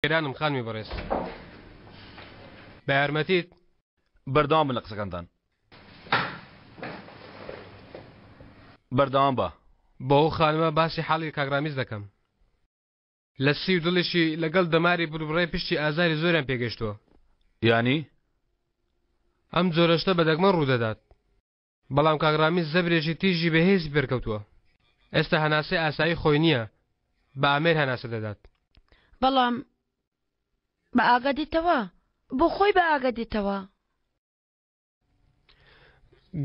چاکرانم خانمی بەڕێز بە یارمەتیت بەردەوام بن لە قسەکانتان بەردەوام بە بۆ خانمە باسی حاڵی کاگرامیز دەکەم لە سی و دڵیشی لەگەڵ دەماری بڕبڕی پشتی ئازاری زۆریان پێگەشتووە یانی ئەم جۆرەشتە بە دەگمە ڕوودەدات بەڵام کاگرامیز زەبرێکی تیژی بەهێزی پێرکەوتووە ئێستا هەناسەی ئاسایی خۆی نییە بە ئامێر هەناسە دەدات بەڵام بە ئاگا دیتەوە بۆ خۆی بە ئاگا دیتەوە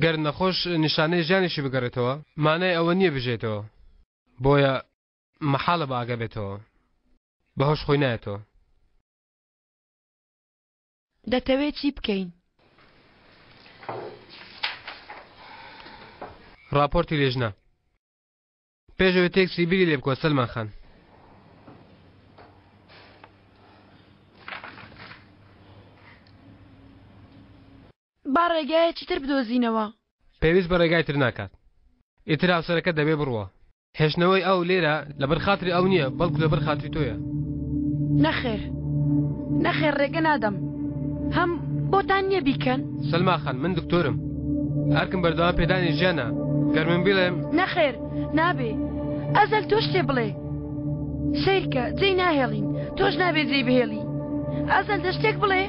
گەر نەخۆش نیشانەی ژیانێکی بگەڕێتەوە مانای ئەوە نییە بژێتەوە بۆیە مەحاڵە بە ئاگا بێتەوە بەهۆش خۆی نایەتەوە دەتەوێت چی بکەین راپۆرتی لێژنە پێشەوە تێکسی بیری لێ بکۆ سەلمان خان با ڕێگایەکی تر بدۆزینەوە پێویست بە ڕێگای تر ناکات ئیتر هاوسەرەکە دەبێ بڕوە هێشتنەوەی ئەو لێرە لەبەر خاتری ئەو نییە بەڵکو لەبەر خاتری تۆیە نەخێر نەخێر ڕێگە نادەم هەم بۆتان نییە بیکەن سەلما خان من دکتۆرم هەرکم بەردەوام پێدانی ژیانە گەر من بڵێم نەخێر نابێ ئەزەل تۆ شتێ بڵێ سیرکە جێی ناهێڵین تۆش نابێ جێی بهێڵی ئەزەل دە شتێک بڵێ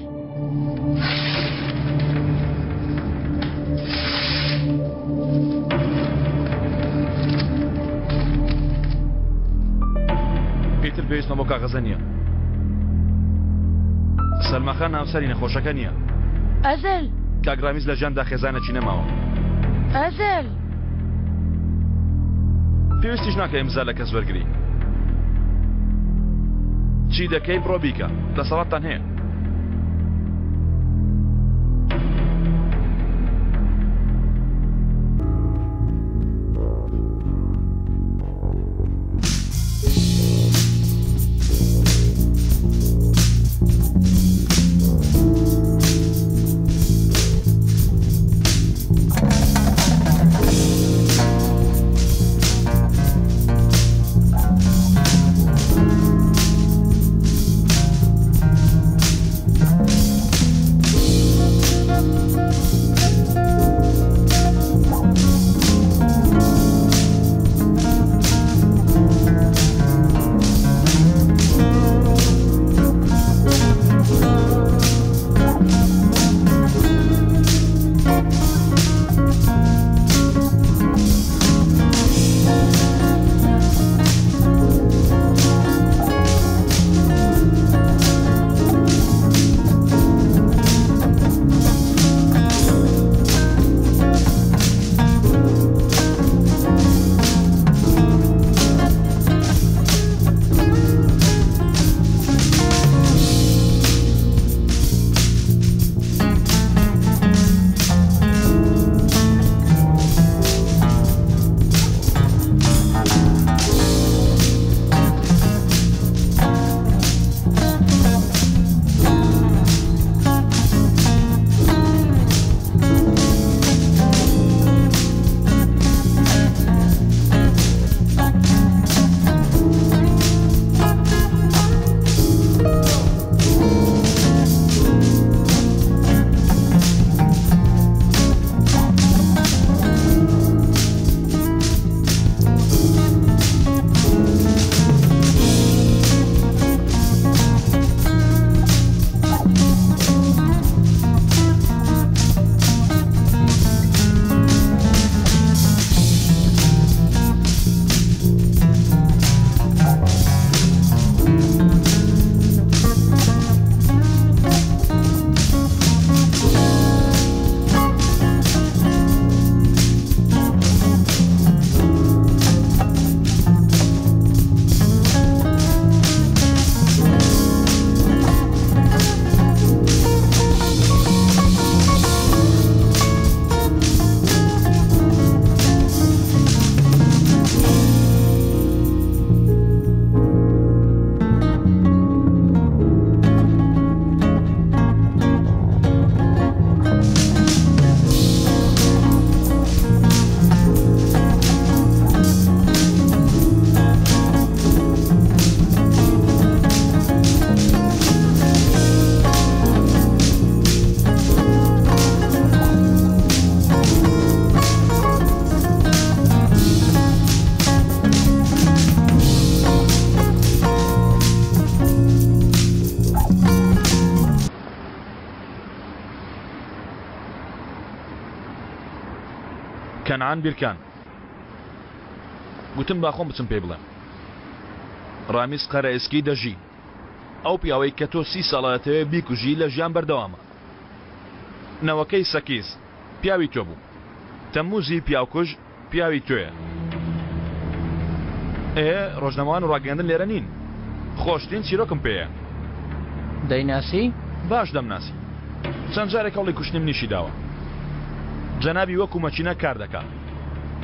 پێتر پێویستمە بۆ کاغەزە نییە سەلماخان ناوسەری نەخۆشەکە نییە ئەزەل کاگرامیز لە ژیاندا خێزانێکی نەماوە ئەزەل پێویستیش ناکە ئیمزا لە کەس وەرگری چی دەکەی بڕۆ بیکە دەسەڵاتتان هەیە کەنعان بیرکان گوتم با خۆم بچم پێی بڵێم ڕامیز قەرە ئێسکی دەژی ئەو پیاوەی کە تۆ 30 ساڵەتەوەی بیکوژی لە ژیان بەردەوامە نەوەکەی سەکیز پیاوی تۆ بوو تەموزی پیاوکوژ پیاوی تۆیە ڕۆژنەمەوان و ڕاگەاندن لێرە نین خۆشترین چیرۆکم پێیە دەیناسی؟ باش دەمناسی چەند جارێک هەوڵی کوشتنیم نیشی داوە جەنابی وەکو مەچینە کار دەکات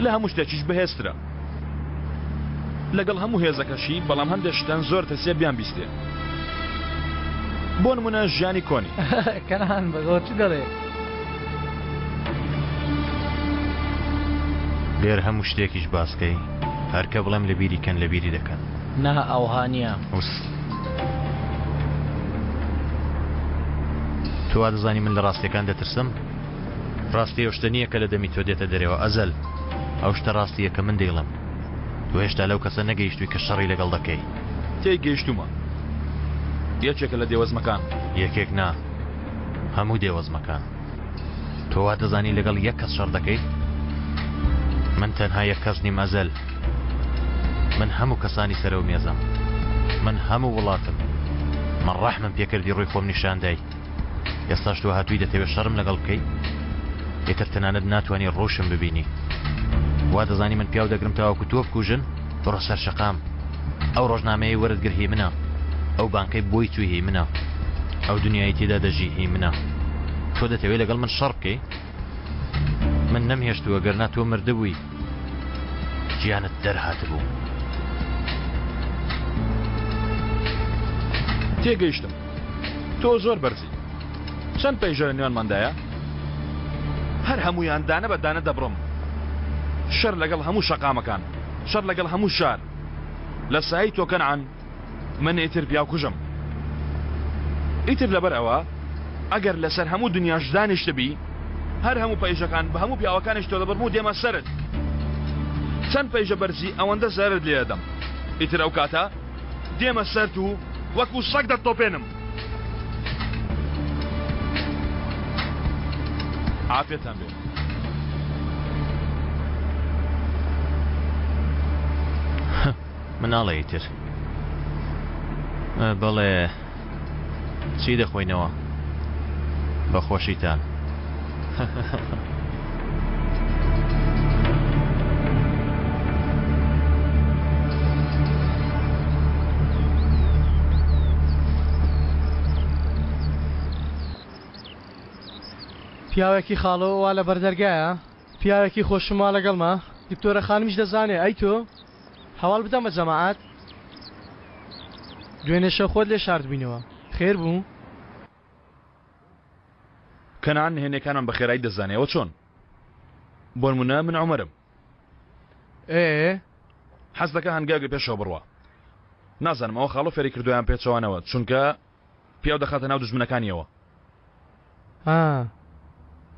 لە هەموو شتێکیش بەهێزترە لەگەڵ هەموو هێزەکەشی بەڵام هەندێک شتان زۆر تەسێ بیان بیستێ بۆ نمونە ژیانی کۆنی کەنان بەگەوە چی دەڵێ؟ لێر هەموو شتێکیش باسکەی هەرکە بڵێم لە بیری کەن لە بیری دەکەن نا ئەوهانیە تۆ وا دەزانی من لە ڕاستیەکان دەترسم ڕاستی ئەو شتە نییە کە لە دەمی تۆ دێتە دەرەوە ئەزەل ئەو شتە ڕاستیە کە من دەیڵم تۆ هێشتا لەو کەسە نەگەیشتووی کە شەڕی لەگەڵ دەکەی تێی گەیشتومە یەکێکە لە دێوەزمەکان یەکێک نا هەموو دێوەزمەکان تۆ وا دەزانی لەگەڵ یەک کەس شەڕ دەکەیت من تەنها یەک کەس نیم ئەزەل من هەموو کەسانی سەرە و مێزم من هەموو وڵاتم من ڕەحمم پێکردی ڕووی خۆم نیشاندای ئێستاش تۆ هاتووی دەتەوێت شەڕم لەگەڵ بکەی یەکتر تەنانەت ناتوانانی ڕۆشم ببینی وا دەزانی من پیاو دەگرم تاواکو تۆ بکوژن بڕۆ سەر شەقام ئەو ڕۆژنامەیە وەرەگرر هی منە ئەو بانکەی بۆی توی هی منە ئەو دنیای تێدا دەژی هی منە تۆ دەتەوێت لەگەڵ من شەڕ بکەی من نەمهێشتووە گەرنا تۆ مردبووی گیانت دەرهات بوو تێگەیشتم تۆ زۆر بەرزی چەند پەیژە لە نێوانماندایە هەر هەمویان دانە بە دانە دەبڕم شەر لەگەڵ هەموو شەقامەکان شەر لەگەڵ هەموو شار لە سایی تۆ کەنعان من ئیتر پیاوکوژم ئیتر لەبەر ئەوە ئەگەر لەسەر هەموو دنیاش دانیشتبی هەر هەموو پەیژەکان بە هەموو پیاوەکانیش تۆ دەبڕم و دێمە سەرت چەند پەیژە بەرزی ئەوەندە زەرت لێ دەدەم ئیتر ئەو کاتە دێمە سەرت و وەکو سەگ دەتۆپێنم عافێتان بێ مناڵە ئیتر بەڵێ چی دەخۆینەوە بەخۆشیتان پیاوێکی خاڵەوە وا لە بەردەرگایە پیاوێکی خۆشما لەگەڵمە دکتۆرە خانمیش دەزانێ ئەی تۆ هەواڵ بدەمە جەماعەت دوێنێ شەو خۆت لێ شاردبینەوە خێر بوو کەنعان هێنەکانم بە خێرایی دەزانێەوە چۆن بۆ نمونە من عومەرم حەز دەکە هەنگاوی پێشەوە بڕوە نازانم ئەوە خاڵۆ فێری کردویان پێچەوانەوە چونکە پیاو دەخاتە ناو دژمنەکانیەوە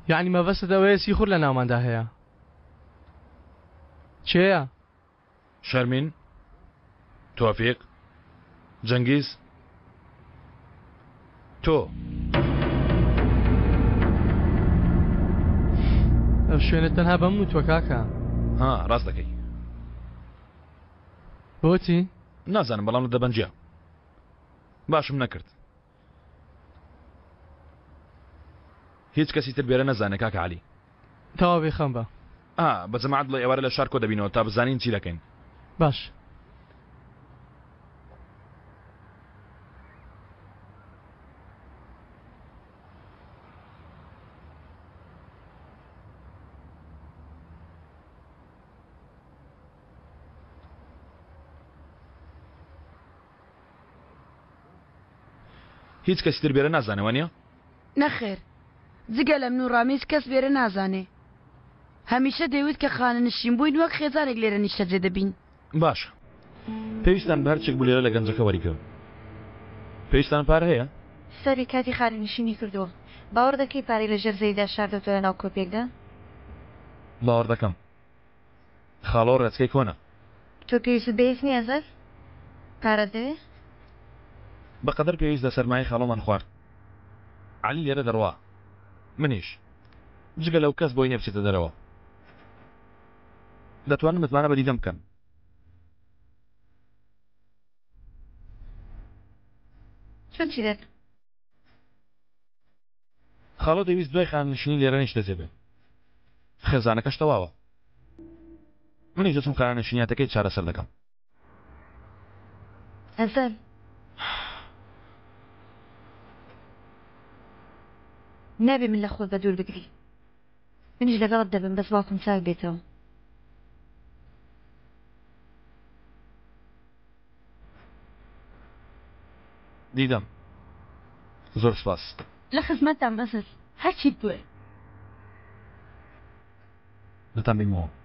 یعنی مەبەستت ئەوەیە سیخور لە ناوماندا هەیە چێە؟ شەرمین تۆفیق جەنگیز تۆ ئەو شوێنە تەنها بەم نوتوە کاکە ڕاست دەکەی بۆچی؟ نازانم بەڵام لە دەبەنجە باشم نەکرد هیچ کەسی تر بێرە نەزانێت کاکە عەلی تەواو بێخەم بە بە جەماعەت بڵێ ئێوارە لە شار کۆ دەبینەوە تا بزانین چی دەکەین باش هیچ کەسی تر بێرە نازانەوە نیە؟ نەخێر جگە لە من و ڕامیز کەس بێرە نازانێ هەمیشە دەیوت کە خانە نشین بووین وەک خێزارێک لێرە نیشتەجێ دەبین باش پێویستان بە هەرچێک بوو لێرە لە گەنجەکە وەریکەوە پێویستان پارە هەیە؟ سەری کاتی خانەنشینی کردووە باوەڕ دەکەی پارەی لە ژەرزەیدا شاردەوە لە ناو کۆپێکدا؟ باوەڕ دەکەم خاڵۆ ڕێچکەی کۆنە تۆ پێویست بەیەکنی ئەزەر؟ پارە دەوێ؟ بەقەدەر پێویست لە سەرمایە خاڵۆمان خوارد عەلی لێرە دەڕوا منیش جگە لەو کەس بۆی نێبچێتە دەرەوە دەتوانم متمانە بە دیدەم بکەم. چۆن چی دەت؟ خاڵۆ دەویست دوای خانشینی لێرە نیش دەزێبێ. خێزانەکەش تەواوە. منیش دەچم خانشینیاتەکەی چارەسەر دەکەم. ئەزەل نابێ من لە خۆت بە دوور بگری. منیش لەگەڵت دەبم بەس باوکم چاک بێتەوە. دیدەم. زۆر سپاس. لە خزمەتتان بەسەر هەرچیت بوێ دەتان بینمەوە.